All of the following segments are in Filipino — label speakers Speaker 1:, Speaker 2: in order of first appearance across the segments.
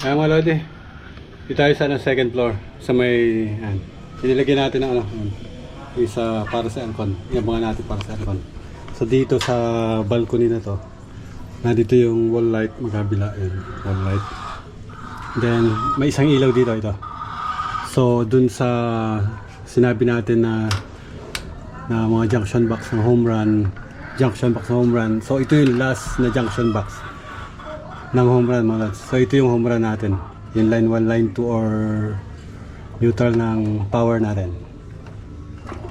Speaker 1: Ayan mga lodi, dito tayo sa second floor sa may inilagyan natin ng isa para sa aircon, iabangan natin para sa aircon. So dito sa balcony na to, nandito yung wall light, magkabila yun, wall light. Then may isang ilaw dito ito. So dun sa sinabi natin na mga junction box ng home run, so ito yung last na junction box ng home run mga lads. So ito yung home run natin, yung line 1, line 2 or neutral ng power natin.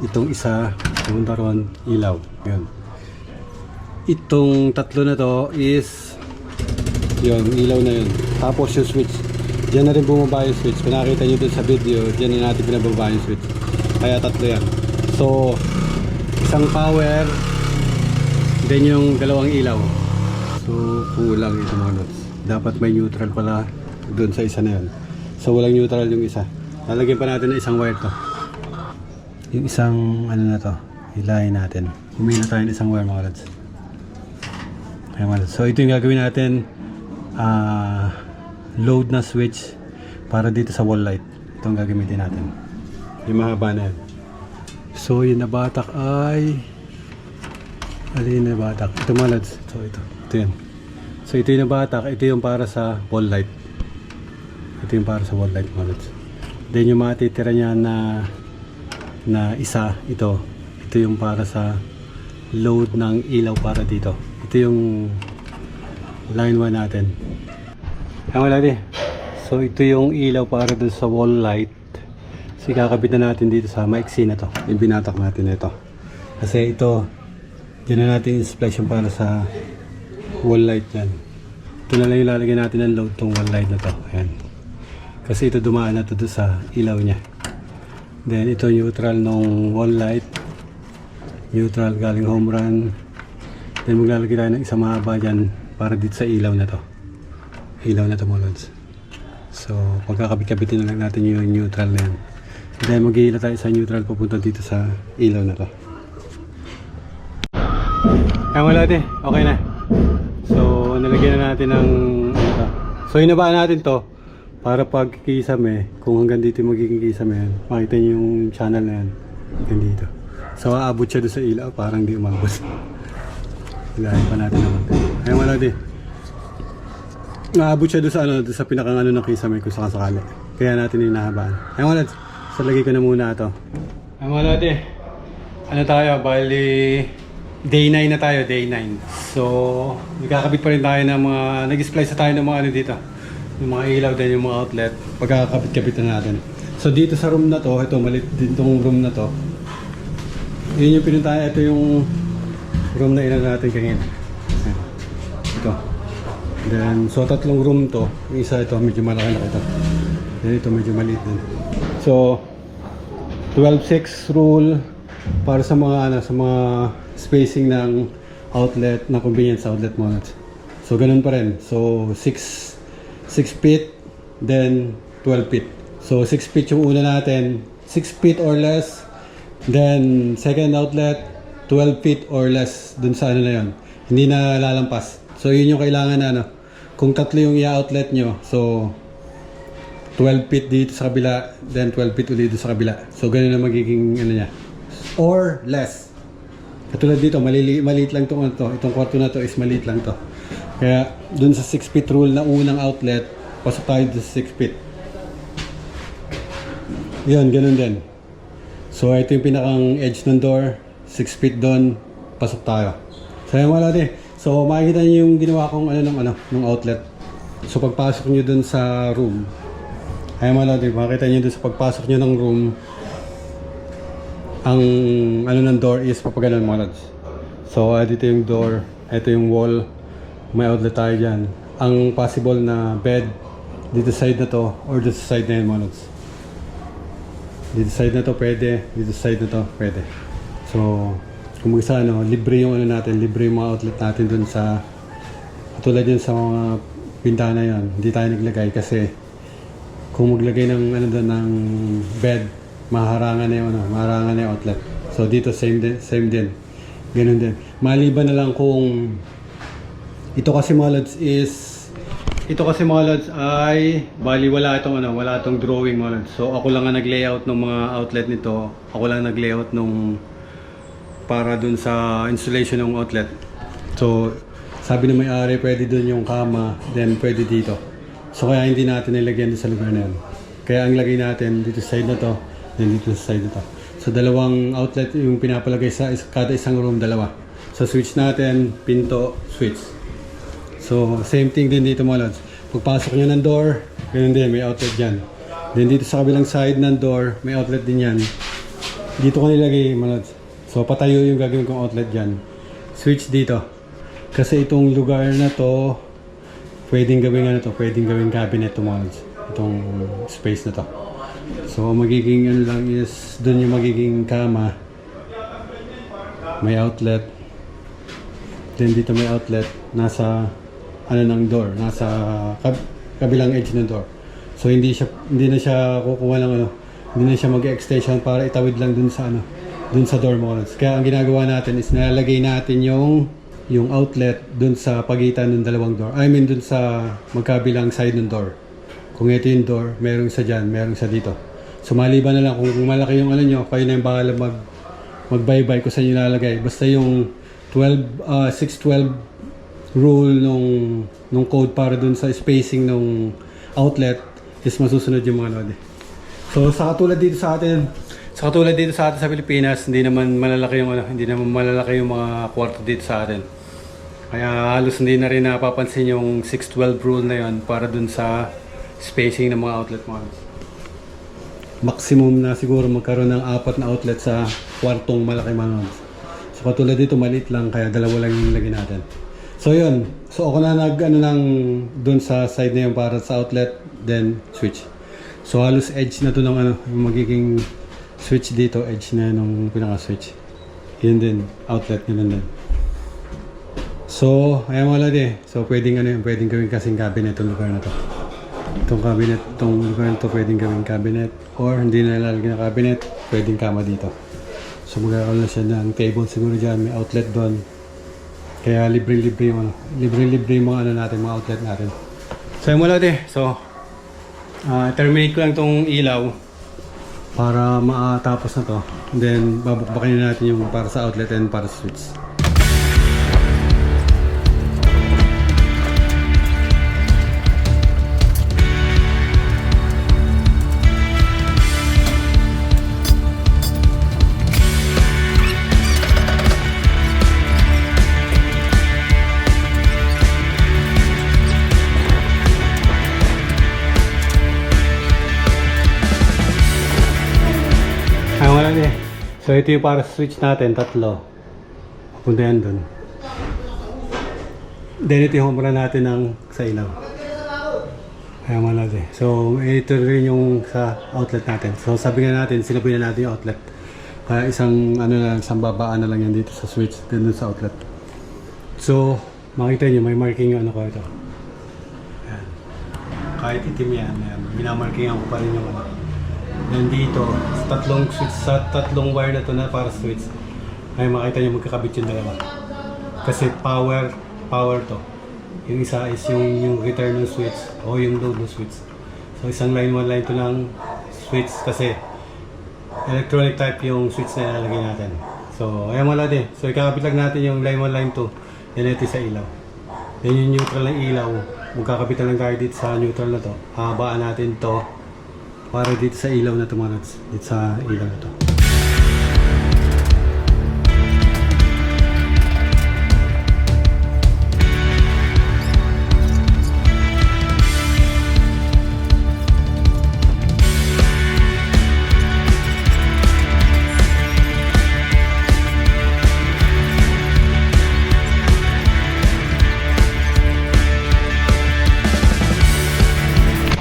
Speaker 1: Itong isa, pumunta ron, ilaw, yun. Itong tatlo na to is yun, ilaw na yun. Tapos yung switch, dyan na rin bumaba yung switch. Kung nakita nyo dun sa video, dyan na natin pinababa yung switch. Kaya tatlo yan. So isang power, then yung dalawang ilaw. So kulang ito mga lods. Dapat may neutral pala doon sa isa na yun. So walang neutral yung isa. Lalagyan pa natin ng isang wire to. Yung isang ano na to, hilahin natin. Humina tayo ng isang wire mga lods. Ayan mga lods. So ito yung gagawin natin, load na switch para dito sa wall light. Itong gagamitin natin. Yung mahaba na yan. So yung nabatak ay alin na batak? Ito mga lods. So ito yan. So ito yung nabatak. Ito yung para sa wall light. Ito yung para sa wall light mga lods. Then yung matitira niya na isa, ito yung para sa load ng ilaw para dito. Ito yung line 1 natin. Ayan mga lods. So ito yung ilaw para dun sa wall light. So kakabit na natin dito sa maiksi na to. Yung binatak natin ito. Kasi ito, dyan na natin i-splice yung para sa wall light yan. Ito na lang yung lalagyan natin ng load tong wall light na to. Ayan. Kasi ito dumaan na to sa ilaw niya. Then ito neutral nung wall light. Neutral galing home run. Then maglalagay tayo ng isang mahaba dyan para dito sa ilaw na to. Ilaw na to mga lods. So pagkakabit-kabitin na lang natin yung neutral na yan. Dahil mag-iila tayo sa neutral papunta dito sa ilaw na to. Ayan mga lods, okay na. So nalagyan na natin ng so inabaan natin to para pag kikisame, kung hanggang dito magiging kisame yan, makita nyo yung channel na yan hanggang dito. So aabot siya doon sa ilaw, parang di umabot. Ilahin pa natin naman. Ayan mga lods, aabot siya doon sa doon sa pinakang ng kisame kung sakasakali. Kaya natin inahabaan. Ayan mga lods, so lagay ko na muna ito. Ayan mga lods, ano tayo, bali day 9 na tayo, day 9. So nagkakabit pa rin tayo ng mga, nag-splice na tayo ng mga dito, yung mga ilaw din, yung mga outlet. Pagkakabit-kabit na natin. So dito sa room na to, ito maliit din tong room na to, yun yung pinuntahan. Ito yung room na ilan natin kanina. Ito. Then so tatlong room to. Yung isa ito medyo malaki na ito. Then ito medyo maliit din. So 12-6 rule para sa mga sa mga spacing ng outlet, na convenience outlet mo. So ganun pa rin. So 6 feet, then 12 feet. So 6 feet yung una natin, 6 feet or less. Then second outlet 12 feet or less dun sa ano na yun. Hindi na lalampas. So yun yung kailangan na kung tatlo yung i-outlet nyo, so 12 feet dito sa kabila, then 12 feet ulit dito sa kabila. So ganun na magiging ano niya. Or less. Katulad dito, maliit lang itong itong kwarto na to is maliit lang to. Kaya dun sa 6 feet rule na unang outlet, pasok tayo sa 6 feet. Yun, ganun din. So ito yung pinakang edge ng door, 6 feet doon, pasok tayo. So yan mga lods, so makikita niyo yung ginawa kong ng outlet. So pagpasok niyo dun sa room, ay mga lods, makikita niyo dun sa pagpasok niyo ng room, ang ng door is papaganon mga lods. So dito yung door, ito yung wall, may outlet tayo dyan. Ang possible na bed dito side na to or dito side na yun mga lods. Dito side na to pwede, dito side na to pwede. So kung mag-isa libre yung natin, libre yung mga outlet natin dun sa katulad yun sa mga pintana yan. Hindi tayo naglagay kasi kung maglagay ng doon ng bed, maharangan na yung outlet. So dito same din. Ganun din. Maliban na lang kung ito kasi mga lods is ito kasi mga lods ay bali wala itong drawing mga lods. So ako lang ang nag-layout ng mga outlet nito. Ako lang nag-layout nung para dun sa installation ng outlet. So sabi ng may-ari pwede dun yung kama, then pwede dito. So kaya hindi natin nilagyan dun sa lugar na yun. Kaya ang lagay natin dito sa side na to, then dito sa side na to. So dalawang outlet yung pinapalagay sa kada isang room, dalawa. So switch natin, pinto, switch. So same thing din dito mga lods. Pagpasok nyo ng door, ganun din, may outlet dyan. Then dito sa kabilang side ng door, may outlet din yan. Dito ko nilagay mga lods. So patayo yung gagawin kong outlet dyan. Switch dito. Kasi itong lugar na to, pwedeng gawin pwedeng gawing cabinet to mga lods. Itong space na to. So magiging ano lang is, dun yung magiging kama. May outlet. Then dito may outlet. Nasa ng door, nasa kabilang edge ng door. So hindi na siya kukuha ng hindi na siya mag-extension para itawid lang dun sa door mo. Kaya ang ginagawa natin is nalalagay natin yung outlet dun sa pagitan ng dalawang door. I mean dun sa magkabilang side ng door. Kung ito yung door, merong isa dyan, merong isa dito. So maliban na lang kung malaki yung nyo, kayo na yung bahala mag-bye-bye kung saan nyo lalagay. Basta yung 612 rule nung code para dun sa spacing ng outlet is masusunod yung mga node. So sa katulad dito sa atin sa Pilipinas, hindi naman malalaki yung mga kwarto dito sa atin. Kaya halos hindi na rin napapansin yung 612 rule na yon para dun sa spacing ng mga outlet models. Maximum na siguro magkaroon ng 4 na outlet sa kwartong malaki mga nodes. So katulad dito maliit lang, kaya dalawa lang yung lagay natin. So yun, so ako na dun sa side na yun para sa outlet, then switch. So halos edge na to ng yung magiging switch dito, edge na nung pinaka-switch. Yun din, outlet nila din. So, ayan mga lodi. So pwedeng pwedeng gawin kasing cabinet itong lugar na to. Itong lugar na to pwedeng gawin cabinet, or hindi na lalagyan na cabinet, pwedeng kama dito. So magkakaroon na siya ng table siguro dyan, may outlet doon. Kaya libre-libre yung mga mga outlet natin. So yung mga lote, so terminate ko lang tong ilaw para matapos na to. And then babukbakin na natin yung para sa outlet and para sa switch. So ito yung para switch natin, tatlo. Punta yan dun. Then ito yung humura natin sa ilaw. Ayan mga natin. So ito rin yung sa outlet natin. So sabi nga natin, sinabi na natin yung outlet. Kaya isang babaan na lang yan dito sa switch, then dun sa outlet. So makita nyo, may marking yung ko ito. Ayan. Kahit itim yan, minamarkingan ko pa rin yung Then dito, sa tatlong wire na to na para switch, ay makita nyo magkakabit yung dalawa. Kasi power to. Yung isa is yung return ng switch o yung load ng switch. So isang line, one line to lang switch kasi electronic type yung switch na ilalagay natin. So ayan mga lodi. So ikakabit lang natin yung line 1, line 2. Yan ito sa ilaw. Then yung neutral ng ilaw, magkakabit lang tayo dito sa neutral na to. Habaan natin to para dito sa ilaw na to mga lods. Dito sa ilaw na to.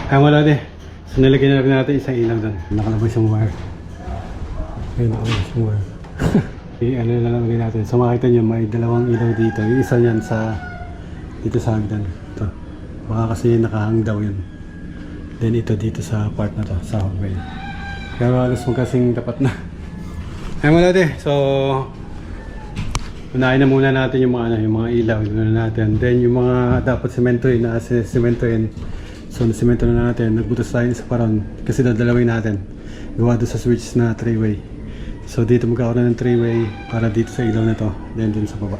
Speaker 1: Ayan mga lodi. So nilagyan na lang natin isang ilaw doon. Nakalabas yung wire. Ayun, nakalabas yung wire. Ano na lang lagyan natin. So makita nyo may dalawang ilaw dito. Yung isa yan dito sa hagdan. Ito. Baka kasi nakahang daw yun. Then ito dito sa part na to, sa hallway. Pero halos mo kasing dapat na. Ayan mga lodi. So Unahin na muna natin yung mga, ano, yung mga ilaw. Muna natin. Then yung mga dapat sementoin na sementoin. So nasemento na natin. Nagbutas tayo sa paron. Kasi dadalawin natin. Gawa doon sa switch na 3-way. So dito magkakaroon ng 3-way para dito sa ilaw na to. Then dun sa baba.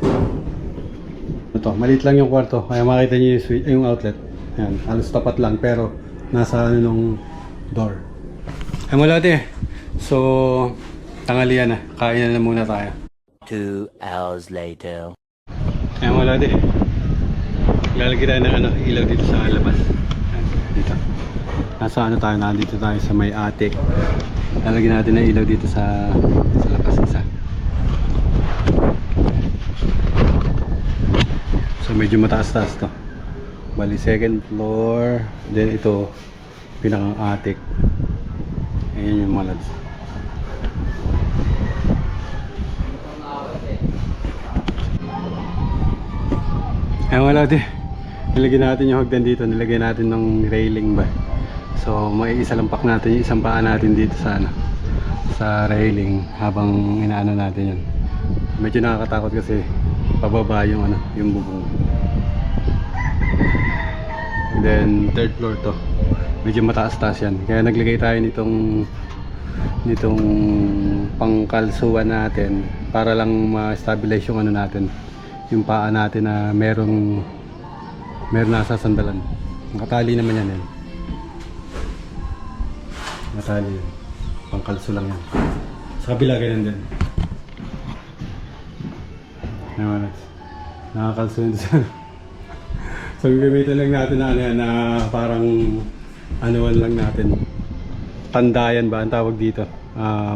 Speaker 1: Ito, maliit lang yung kwarto. Kaya makita nyo yung, switch, yung outlet. Yan, halos tapat lang. Pero nasa ano nung door. Ay mula So, tanghalian na. Kain na muna tayo.
Speaker 2: 2 hours later.
Speaker 1: Ayan wala din. Lalagyan tayo ng ano, ilaw dito sa labas. Ayan, dito. Nasa ano tayo, nandito tayo sa may attic. Lalagyan natin ng ilaw dito sa labas isa. So medyo mataas-taas to. Bali second floor. Then ito, pinakang attic. Ayan yung mga lads. Ayan wala din. Nilagyan natin yung hagdan dito. Nilagyan natin ng railing ba. So may isalampak natin yung isang paa natin dito sa ano, sa railing habang inaano natin yun. Medyo nakakatakot kasi pababa yung ano, yung bubong. And then third floor to. Medyo mataas-taas yan. Kaya naglagay tayo nitong pangkalsuan natin para lang ma-stabilize yung ano natin, yung paa natin na meron nasa sandalan. Nakatali naman yan. Nakatali yan. Pangkalso lang yan. Sa kabila ganyan din. Naman. Nakakalso yun sa so gagamitin lang natin na ano yan, na parang anuan lang natin. Tandayan ba ang tawag dito?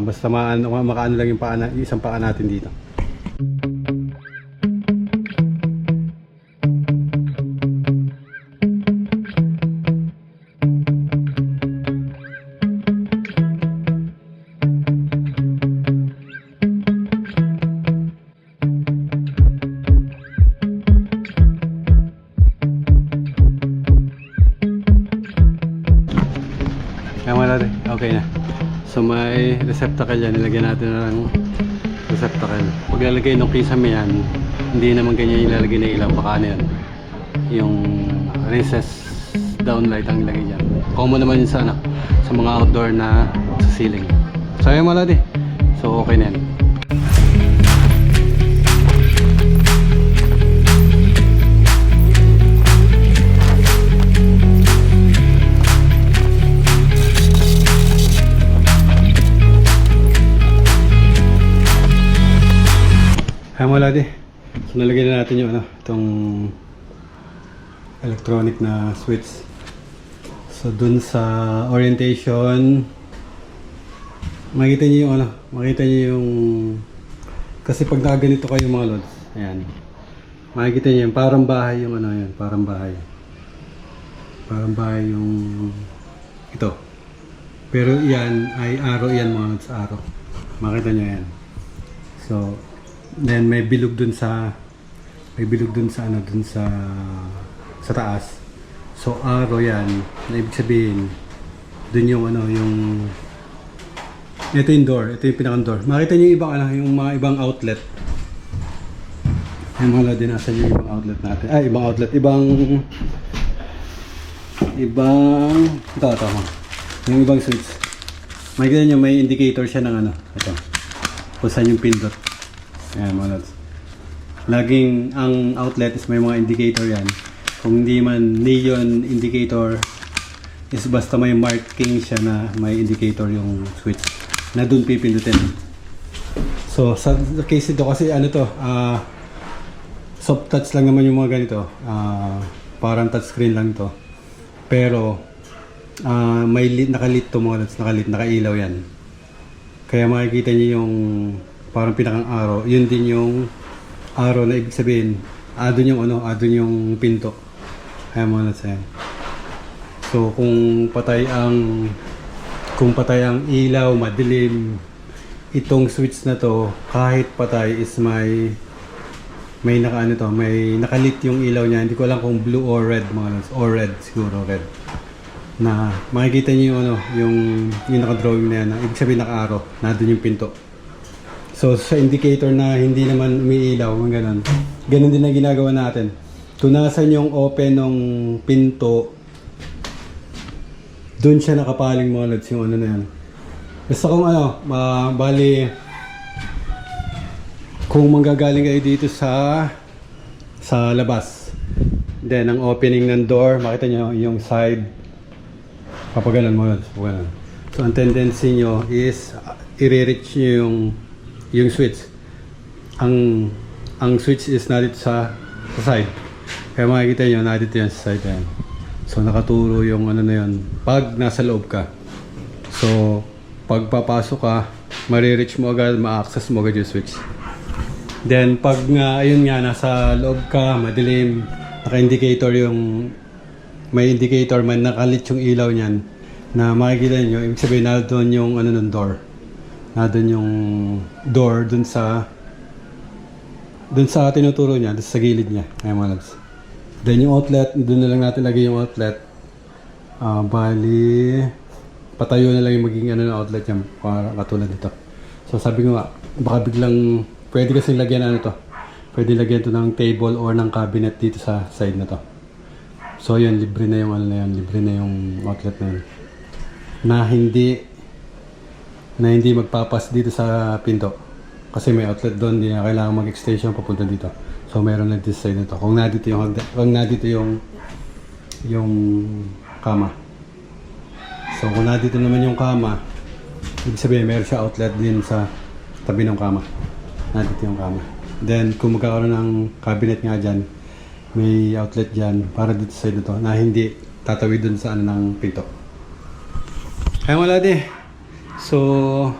Speaker 1: Basta makaano lang yung isang paa natin dito. Okay na. So may receptacle yan. Nilagyan natin na ng receptacle. Pag lalagay ng kisame yan, hindi naman ganyan ilalagay na ilaw. Baka ano yan, yung recess downlight ang ilagay dyan. Common naman yun sa, ano, sa mga outdoor na sa ceiling. So ayun mga lodi. So okay na yan. Ay wala di. So nalagyan na natin yung ano, itong electronic na switch. So dun sa orientation, makita niyo yung ano, makita niyo yung, kasi pag nakaganito kayo mga lods, ayan. Makikita niyo yung parang bahay yung ano yan, parang bahay. Parang bahay yung ito. Pero yan ay arrow yan mga lods, arrow. Makita niyo yan. So then may bilog dun sa ano, dun sa taas. So arrow yan, na ibig sabihin dun yung ano, yung ito yung door, ito yung pinakang door. Makita niyo yung ibang ano, yung mga ibang outlet. Ay mga din nasa yung ibang outlet natin. Ay ibang outlet, ibang ito. Yung ibang switch. Makita niyo may indicator siya ng ano, ito. Kung saan yung pindot. Ayan mga lods. Laging ang outlet is may mga indicator yan. Kung hindi man neon indicator, is basta may marking siya na may indicator yung switch na dun pipindutin. So sa case ito kasi ano to, soft touch lang naman yung mga ganito. Parang touchscreen lang to. Pero may nakalit to mga lods, nakailaw yan. Kaya makikita niyo yung parang pinakang arrow, yun din yung arrow na ibig sabihin, doon yung ano, doon yung pinto. Kaya mo na sa'yo. So kung patay ang ilaw, madilim, itong switch na to, kahit patay is may nakaano to, may nakalit yung ilaw niya. Hindi ko alam kung blue or red mga lods, or red, siguro red. Na makikita niyo yung ano, yung naka-drawing na yan, ibig sabihin naka-arrow, na doon yung pinto. So sa indicator na hindi naman umiilaw, ganun. Ganun din ang ginagawa natin. Kung nasan yung open ng pinto, doon siya nakapaling mga lods, yung ano na yan. Basta kung ano, bali, kung manggagaling kayo dito sa labas, then ang opening ng door, makita nyo yung side, papagalan mo lods, papagalan. So ang tendency nyo is i-reach nyo yung switch. Ang switch is na dito sa side. Kaya makikita nyo na dito yan sa side yan. So nakaturo yung ano na yun pag nasa loob ka. So pag papasok ka, ma-reach mo agad, ma-access mo agad yung switch. Then pag ayun nga nasa loob ka, madilim, naka-indicator yung may indicator, may nakalit yung ilaw niyan na makikita niyo, ibig sabihin na doon yung ano ng door. Na doon yung door doon sa tinuturo niya, doon sa gilid niya. Ayan mga lods. Then yung outlet, doon na lang natin lagay yung outlet. Bali, patayo na lang yung magiging ano ng outlet niya para katulad nito. So sabi ko nga, baka biglang pwede kasi lagyan ano to. Pwede lagyan to ng table or ng cabinet dito sa side na to. So yun, libre na yung ano na yun, libre na yung outlet na yun. Na hindi magpapas dito sa pinto. Kasi may outlet doon, hindi na kailangan mag-extension papunta dito. So meron na this side nito. Kung nandito yung kama. So kung nandito naman yung kama, ibig sabihin meron siya outlet din sa tabi ng kama. Nandito yung kama. Then kung magkakaroon ng cabinet nga dyan, may outlet dyan para dito sa side nito na hindi tatawid dun sa ano ng pinto. Ayun wala di. So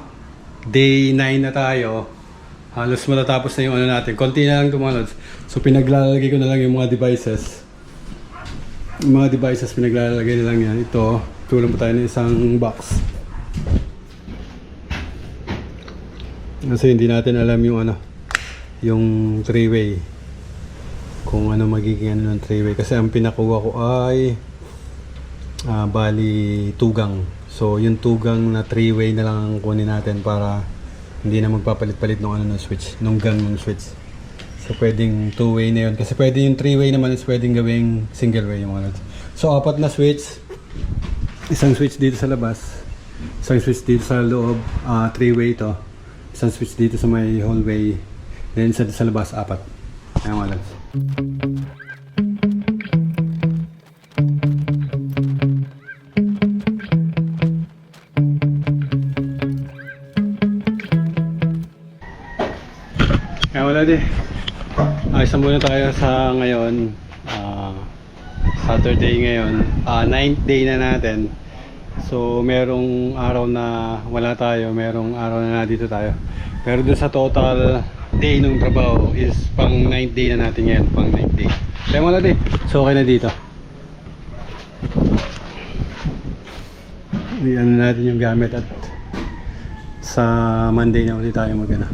Speaker 1: day 9 na tayo. Halos matatapos na yung ano natin. Konti na lang tumalod. So pinaglalagay ko na lang yung mga devices. Yung mga devices pinaglalagay na lang yan. Ito, tulong pa tayo ng isang box. Kasi hindi natin alam yung ano, yung 3-way. Kung ano magiging ano ng 3-way. Kasi ang pinakuha ko ay bali tugang. So yung tugang na 3-way na lang ang kunin natin para hindi na magpapalit-palit ng ano ng switch, nung gang ng switch. So pwedeng 2-way na yun. Kasi pwede yung 3-way naman is pwedeng gawing single-way yung mga. So 4 na switch. Isang switch dito sa labas. Isang switch dito sa loob. 3-way to. Isang switch dito sa may hallway. Then sa labas, 4. Ayan mga lads. Kaya wala di. Ayos na muna tayo sa ngayon. Saturday ngayon. 9th day na natin. So merong araw na wala tayo. Merong araw na dito tayo. Pero dun sa total day ng trabaho is pang 9th day na natin ngayon. Pang 9th day. Kaya wala di. So okay na dito. Iyan natin yung gamit at sa Monday na ulit tayo magana.